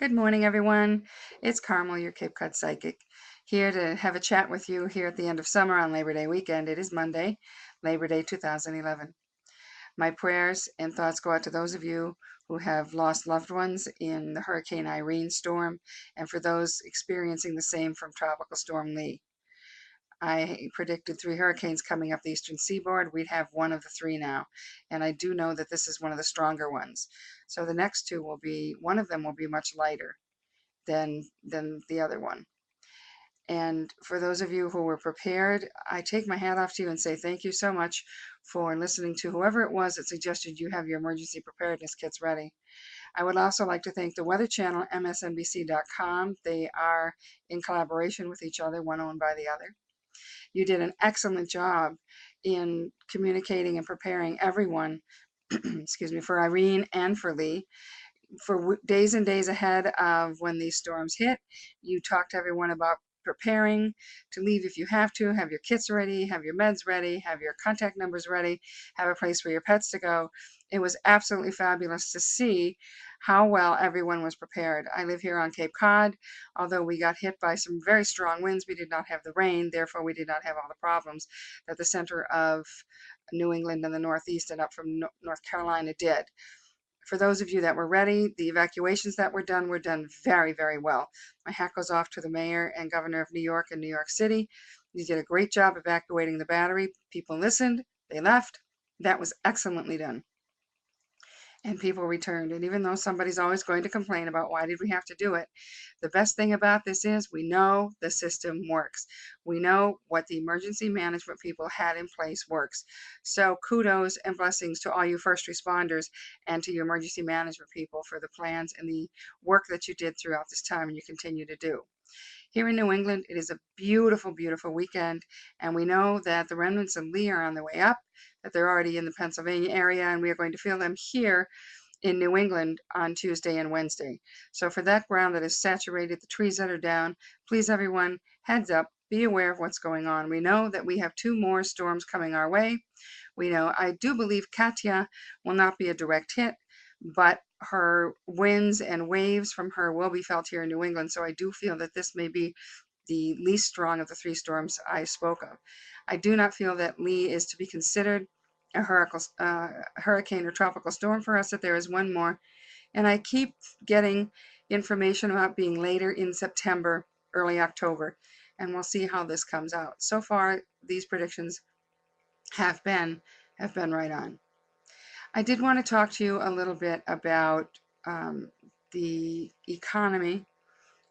Good morning, everyone. It's Karmle, your Cape Cod psychic, here to have a chat with you here at the end of summer on Labor Day weekend. It is Monday, Labor Day 2011. My prayers and thoughts go out to those of you who have lost loved ones in the Hurricane Irene storm, and for those experiencing the same from Tropical Storm Lee. I predicted 3 hurricanes coming up the eastern seaboard. We'd have one of the 3 now, and I do know that this is one of the stronger ones. So the next 2 will be, one of them will be much lighter than the other one. And for those of you who were prepared, I take my hat off to you and say thank you so much for listening to whoever it was that suggested you have your emergency preparedness kits ready. I would also like to thank the Weather Channel, msnbc.com. They are in collaboration with each other, one owned by the other. You did an excellent job in communicating and preparing everyone, excuse me, for Irene and for Lee. For days and days ahead of when these storms hit, you talk to everyone about preparing to leave if you have to, have your kits ready, have your meds ready, have your contact numbers ready, have a place for your pets to go. It was absolutely fabulous to see how well everyone was prepared. I live here on Cape Cod. Although we got hit by some very strong winds, we did not have the rain, therefore we did not have all the problems that the center of New England and the Northeast and up from North Carolina did. For those of you that were ready, the evacuations that were done very, very well. My hat goes off to the mayor and governor of New York and New York City. You did a great job evacuating the battery. People listened, they left. That was excellently done. And people returned. And even though somebody's always going to complain about why did we have to do it, the best thing about this is we know the system works. We know what the emergency management people had in place works. So kudos and blessings to all you first responders and to your emergency management people for the plans and the work that you did throughout this time and you continue to do. Here in New England, it is a beautiful, beautiful weekend, and we know that the remnants of Lee are on their way up, that they're already in the Pennsylvania area, and we are going to feel them here in New England on Tuesday and Wednesday. So for that ground that is saturated, the trees that are down, please everyone, heads up, be aware of what's going on. We know that we have 2 more storms coming our way. We know, I do believe Katia will not be a direct hit, but her winds and waves from her will be felt here in New England. So I do feel that this may be the least strong of the 3 storms I spoke of. I do not feel that Lee is to be considered a hurricane or tropical storm for us, that there is one more. And I keep getting information about being later in September, early October, and we'll see how this comes out. So far, these predictions have been right on. I did want to talk to you a little bit about the economy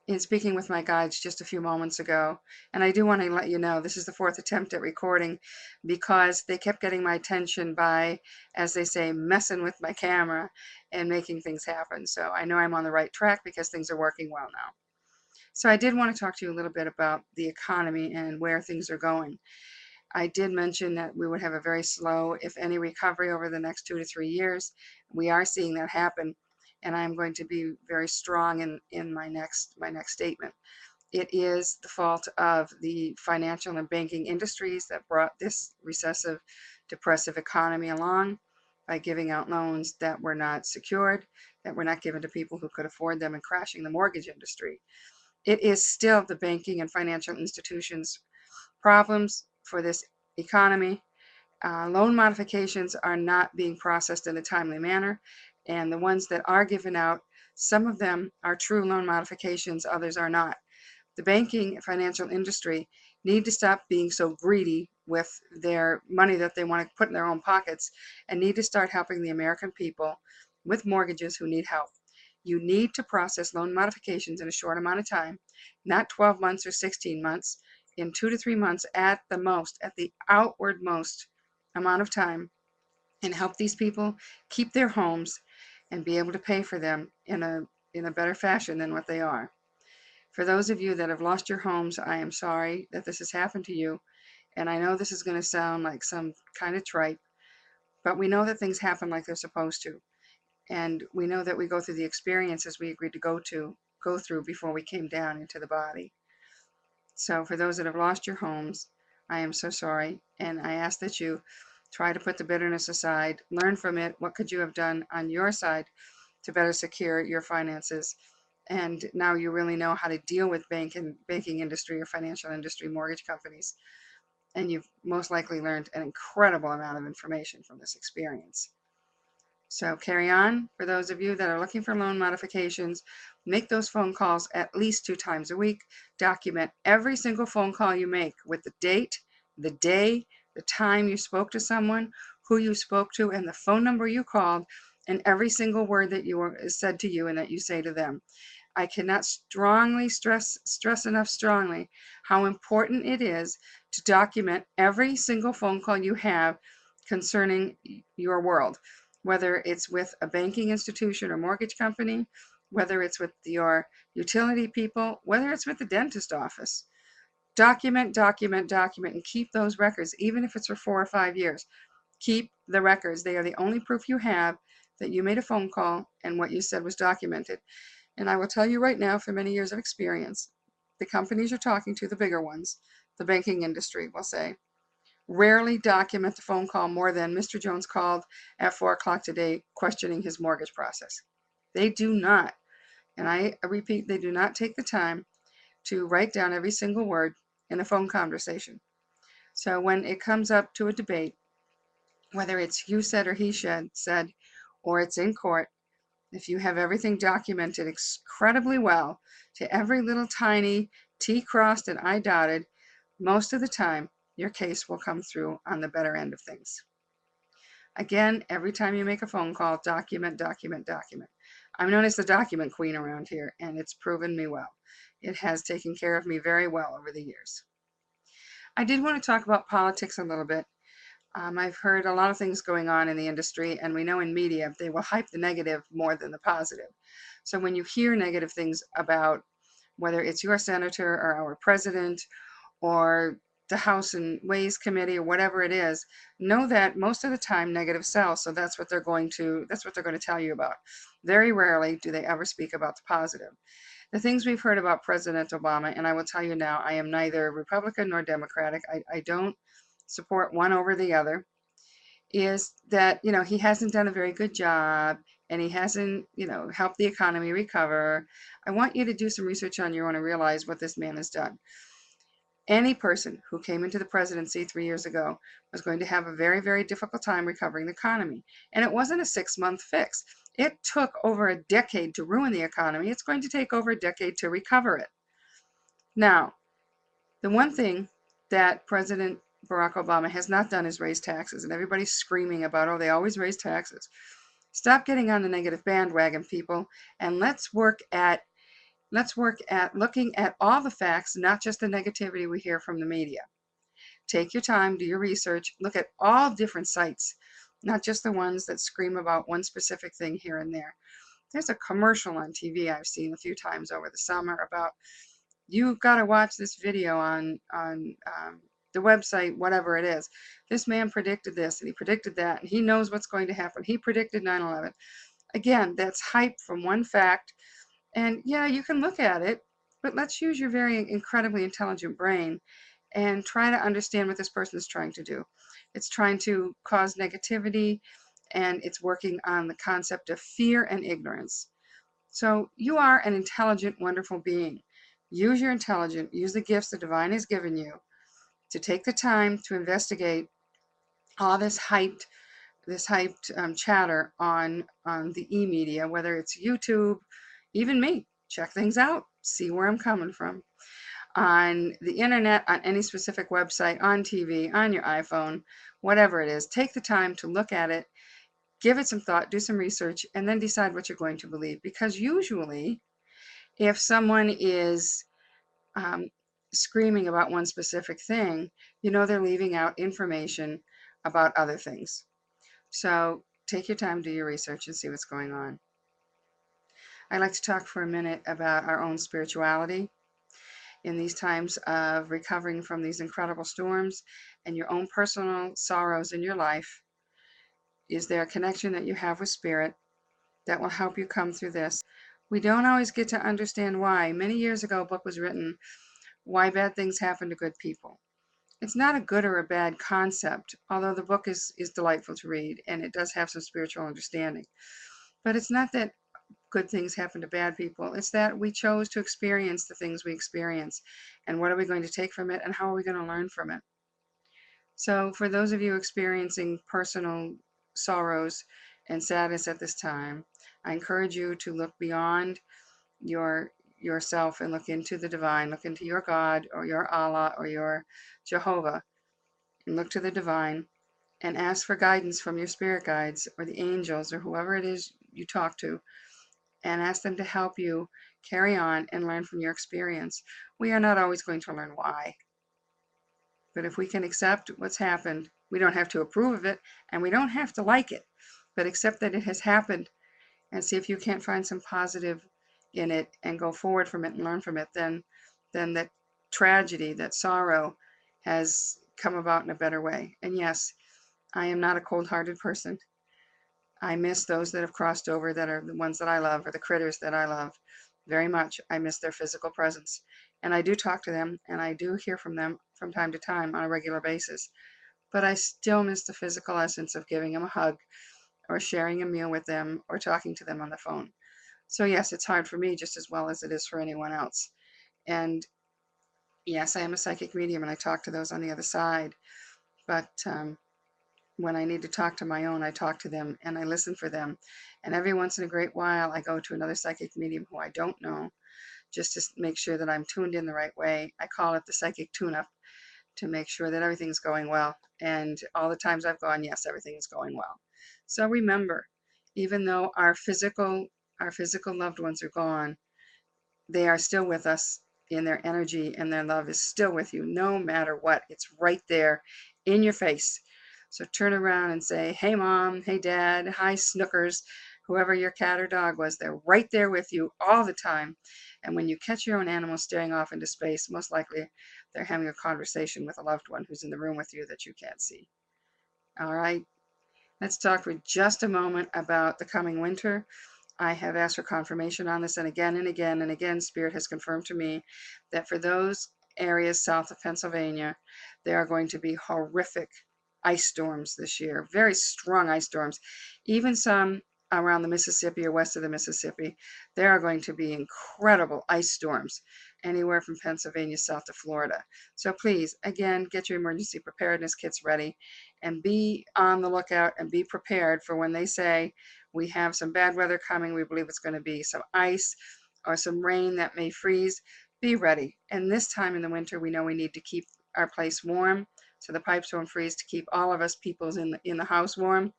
in speaking with my guides just a few moments ago. And I do want to let you know this is the 4th attempt at recording because they kept getting my attention by, as they say, messing with my camera and making things happen. So I know I'm on the right track because things are working well now. So I did want to talk to you a little bit about the economy and where things are going. I did mention that we would have a very slow, if any, recovery over the next 2 to 3 years. We are seeing that happen, and I'm going to be very strong in my next statement. It is the fault of the financial and banking industries that brought this recessive, depressive economy along by giving out loans that were not secured, that were not given to people who could afford them, and crashing the mortgage industry. It is still the banking and financial institutions' problems for this economy. Loan modifications are not being processed in a timely manner, and the ones that are given out, some of them are true loan modifications, others are not. The banking and financial industry need to stop being so greedy with their money that they want to put in their own pockets and need to start helping the American people with mortgages who need help. You need to process loan modifications in a short amount of time, not 12 months or 16 months, in 2 to 3 months at the most, at the outward most amount of time, and help these people keep their homes and be able to pay for them in a better fashion than what they are. For those of you that have lost your homes, I am sorry that this has happened to you. And I know this is going to sound like some kind of tripe, but we know that things happen like they're supposed to. And we know that we go through the experiences we agreed to go through before we came down into the body. So for those that have lost your homes, I am so sorry. And I ask that you try to put the bitterness aside, learn from it. What could you have done on your side to better secure your finances and now you really know how to deal with banking industry or financial industry, mortgage companies, and you've most likely learned an incredible amount of information from this experience. So carry on. For those of you that are looking for loan modifications, make those phone calls at least 2 times a week. Document every single phone call you make with the date, the day, the time you spoke to someone, who you spoke to, and the phone number you called, and every single word that is said to you and that you say to them. I cannot strongly stress enough strongly how important it is to document every single phone call you have concerning your world, whether it's with a banking institution or mortgage company, whether it's with your utility people, whether it's with the dentist office. Document, document, document, and keep those records, even if it's for 4 or 5 years. Keep the records. They are the only proof you have that you made a phone call and what you said was documented. And I will tell you right now, from many years of experience, the companies you're talking to, the bigger ones, the banking industry, will say, rarely document the phone call more than Mr. Jones called at 4 o'clock today questioning his mortgage process. They do not, and I repeat, they do not take the time to write down every single word in a phone conversation. So when it comes up to a debate, whether it's you said or he said, or it's in court, if you have everything documented incredibly well to every little tiny T crossed and I dotted, most of the time your case will come through on the better end of things. Again, every time you make a phone call, document, document, document. I'm known as the document queen around here, and it's proven me well. It has taken care of me very well over the years. I did want to talk about politics a little bit. I've heard a lot of things going on in the industry, and we know in media they will hype the negative more than the positive. So when you hear negative things about whether it's your senator or our president or the House and Ways Committee or whatever it is, know that most of the time negative sells. So that's what they're going to tell you about. Very rarely do they ever speak about the positive. The things we've heard about President Obama, and I will tell you now, I am neither Republican nor Democratic. I don't support one over the other, is that, he hasn't done a very good job and he hasn't, helped the economy recover. I want you to do some research on your own and realize what this man has done. Any person who came into the presidency 3 years ago was going to have a very, very difficult time recovering the economy. And it wasn't a 6-month fix. It took over a decade to ruin the economy. It's going to take over a decade to recover it. Now, the one thing that President Barack Obama has not done is raise taxes, and everybody's screaming about, oh, they always raise taxes. Stop getting on the negative bandwagon, people, and let's work at looking at all the facts, not just the negativity we hear from the media. Take your time, do your research, look at all different sites, not just the ones that scream about one specific thing here and there. There's a commercial on TV I've seen a few times over the summer about, you've got to watch this video on the website, whatever it is. This man predicted this and he predicted that, and he knows what's going to happen. He predicted 9/11. Again, that's hype from one fact. And yeah, you can look at it, but let's use your very incredibly intelligent brain and try to understand what this person is trying to do. It's trying to cause negativity, and it's working on the concept of fear and ignorance. So you are an intelligent, wonderful being. Use your intelligence, use the gifts the divine has given you to take the time to investigate all this hyped chatter on the e-media, whether it's YouTube, even me. Check things out, see where I'm coming from. On the internet, on any specific website, on TV, on your iPhone, whatever it is, take the time to look at it, give it some thought, do some research, and then decide what you're going to believe. Because usually, if someone is screaming about one specific thing, they're leaving out information about other things. So take your time, do your research, and see what's going on. I'd like to talk for a minute about our own spirituality in these times of recovering from these incredible storms and your own personal sorrows in your life. Is there a connection that you have with Spirit that will help you come through this? We don't always get to understand why. Many years ago, a book was written, Why Bad Things Happen to Good People. It's not a good or a bad concept, although the book is delightful to read and it does have some spiritual understanding. But it's not that good things happen to bad people. It's that we chose to experience the things we experience. And what are we going to take from it, and how are we going to learn from it? So for those of you experiencing personal sorrows and sadness at this time, I encourage you to look beyond yourself and look into the divine, look into your God or your Allah or your Jehovah, and look to the divine and ask for guidance from your spirit guides or the angels or whoever it is you talk to, and ask them to help you carry on and learn from your experience. We are not always going to learn why, but if we can accept what's happened, we don't have to approve of it and we don't have to like it, but accept that it has happened and see if you can't find some positive in it and go forward from it and learn from it, then that tragedy, that sorrow has come about in a better way. And yes, I am not a cold-hearted person. I miss those that have crossed over, that are the ones that I love, or the critters that I love very much. I miss their physical presence. And I do talk to them, and I do hear from them from time to time on a regular basis. But I still miss the physical essence of giving them a hug, or sharing a meal with them, or talking to them on the phone. So yes, it's hard for me just as well as it is for anyone else. And yes, I am a psychic medium, and I talk to those on the other side. But when I need to talk to my own, I talk to them and I listen for them. And every once in a great while, I go to another psychic medium who I don't know, just to make sure that I'm tuned in the right way. I call it the psychic tune-up, to make sure that everything's going well. And all the times I've gone, yes, everything is going well. So remember, even though our physical loved ones are gone, they are still with us, in their energy, and their love is still with you no matter what. It's right there in your face. So turn around and say, hey mom, hey dad, hi Snookers, whoever your cat or dog was, they're right there with you all the time. And when you catch your own animal staring off into space, most likely they're having a conversation with a loved one who's in the room with you that you can't see. All right, let's talk for just a moment about the coming winter. I have asked for confirmation on this, and again and again and again, Spirit has confirmed to me that for those areas south of Pennsylvania, there are going to be horrific ice storms this year, very strong ice storms. Even some around the Mississippi or west of the Mississippi, there are going to be incredible ice storms anywhere from Pennsylvania south to Florida. So please, again, get your emergency preparedness kits ready and be on the lookout and be prepared for when they say, we have some bad weather coming, we believe it's going to be some ice or some rain that may freeze. Be ready. And this time in the winter, we know we need to keep our place warm so the pipes won't freeze, to keep all of us peoples in the house warm.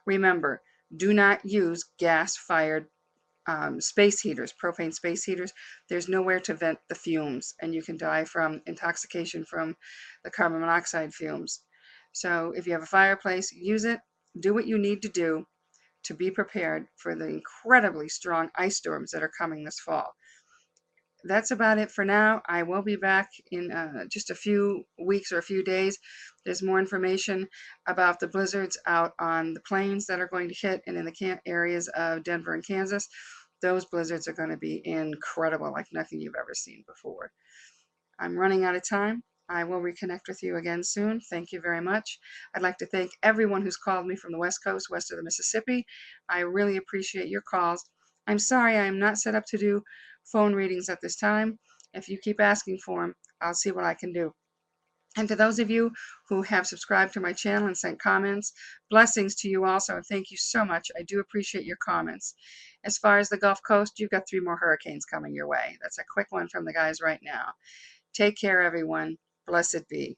Remember, do not use gas-fired space heaters, propane space heaters. There's nowhere to vent the fumes, and you can die from intoxication from the carbon monoxide fumes. So if you have a fireplace, use it. Do what you need to do to be prepared for the incredibly strong ice storms that are coming this fall. That's about it for now. I will be back in just a few weeks or a few days. There's more information about the blizzards out on the plains that are going to hit, and in the areas of Denver and Kansas. Those blizzards are going to be incredible, like nothing you've ever seen before. I'm running out of time. I will reconnect with you again soon. Thank you very much. I'd like to thank everyone who's called me from the West Coast, west of the Mississippi. I really appreciate your calls. I'm sorry I am not set up to do phone readings at this time. If you keep asking for them, I'll see what I can do. And to those of you who have subscribed to my channel and sent comments, blessings to you also, and thank you so much. I do appreciate your comments. As far as the Gulf Coast, you've got 3 more hurricanes coming your way. That's a quick one from the guys right now. Take care, everyone. Blessed be.